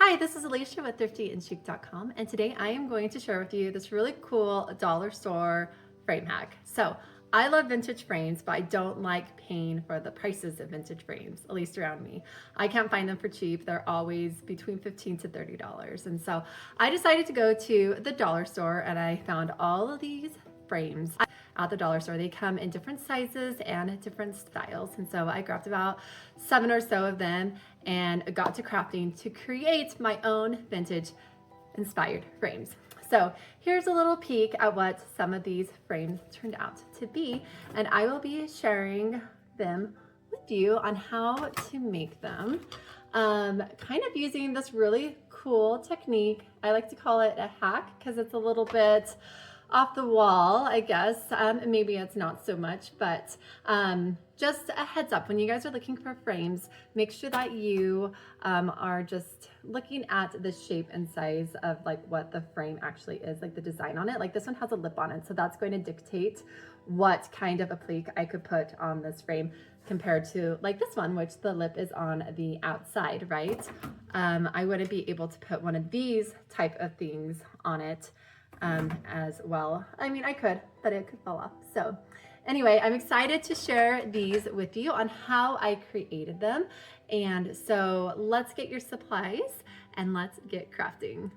Hi, this is Alicia with thrifty-inspired.com, and today I am going to share with you this really cool dollar store frame hack. So I love vintage frames, but I don't like paying for the prices of vintage frames, at least around me. I can't find them for cheap. They're always between $15 to $30. And so I decided to go to the dollar store and I found all of these frames at the dollar store. They come in different sizes and different styles. And so I grabbed about 7 or so of them and got to crafting to create my own vintage inspired frames. So here's a little peek at what some of these frames turned out to be, and I will be sharing them with you on how to make them, kind of using this really cool technique. I like to call it a hack because it's a little bit off the wall, I guess. Maybe it's not so much, but just a heads up, when you guys are looking for frames, make sure that you are just looking at the shape and size of like what the frame actually is, like the design on it. Like this one has a lip on it, so that's going to dictate what kind of applique I could put on this frame compared to like this one, which the lip is on the outside, right? I wouldn't be able to put one of these type of things on it as well. I mean, I could, but it could fall off. So anyway, I'm excited to share these with you on how I created them. And so let's get your supplies and let's get crafting.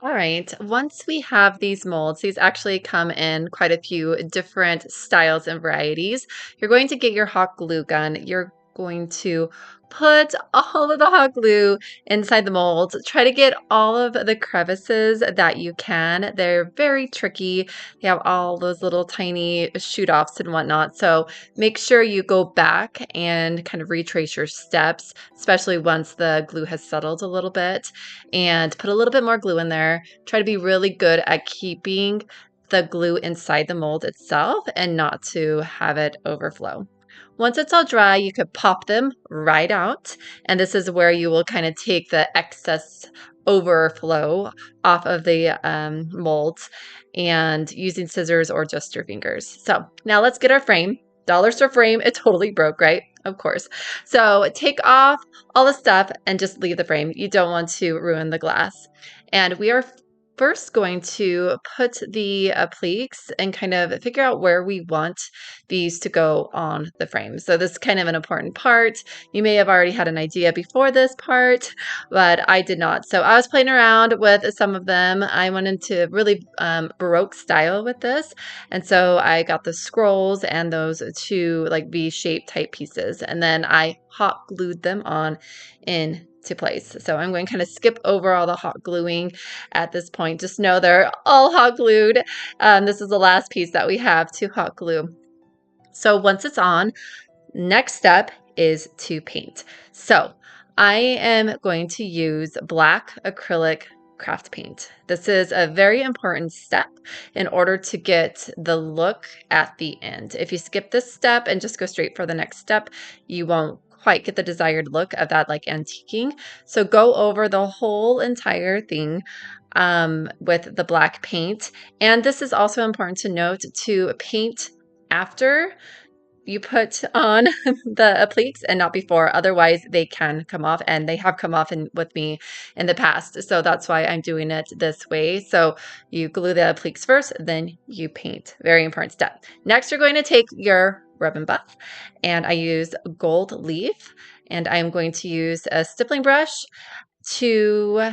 All right, once we have these molds, these actually come in quite a few different styles and varieties. You're going to get your hot glue gun. You're going to put all of the hot glue inside the molds. Try to get all of the crevices that you can. They're very tricky. They have all those little tiny shoot offs and whatnot. So make sure you go back and kind of retrace your steps, especially once the glue has settled a little bit, and put a little bit more glue in there. Try to be really good at keeping the glue inside the mold itself and not to have it overflow. Once it's all dry, you could pop them right out. And this is where you will kind of take the excess overflow off of the molds and using scissors or just your fingers. So now let's get our frame. Dollar store frame, it totally broke, right? Of course. So take off all the stuff and just leave the frame. You don't want to ruin the glass. And we are first going to put the appliques and kind of figure out where we want these to go on the frame. So this is kind of an important part. You may have already had an idea before this part, but I did not. So I was playing around with some of them. I went into really Baroque style with this. And so I got the scrolls and those two like V-shaped type pieces. And then I hot glued them on into place. So I'm going to kind of skip over all the hot gluing at this point. Just know they're all hot glued. This is the last piece that we have to hot glue. So once it's on, next step is to paint. So I am going to use black acrylic craft paint. This is a very important step in order to get the look at the end. If you skip this step and just go straight for the next step, you won't quite get the desired look of that like antiquing. So go over the whole entire thing with the black paint. And this is also important to note, to paint after you put on the appliques and not before. Otherwise, they can come off, and they have come off with me in the past. So that's why I'm doing it this way. So you glue the appliques first, then you paint. Very important step. Next, you're going to take your rub and buff, and I use gold leaf, and I'm going to use a stippling brush to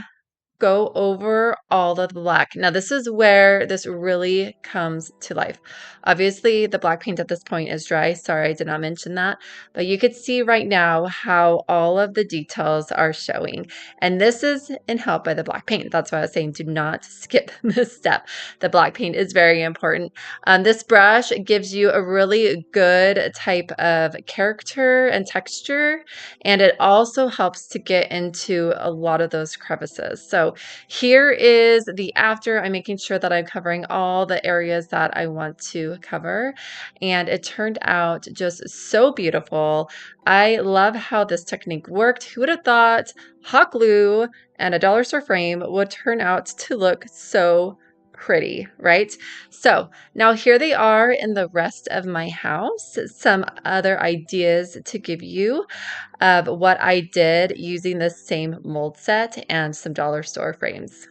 go over all of the black. Now, this is where this really comes to life. Obviously, the black paint at this point is dry. Sorry, I did not mention that. But you could see right now how all of the details are showing. And this is in help by the black paint. That's why I was saying do not skip this step. The black paint is very important. This brush gives you a really good type of character and texture. And it also helps to get into a lot of those crevices. So here is the after. I'm making sure that I'm covering all the areas that I want to cover. And it turned out just so beautiful. I love how this technique worked. Who would have thought hot glue and a dollar store frame would turn out to look so pretty, right? So now here they are in the rest of my house. Some other ideas to give you of what I did using the same mold set and some dollar store frames.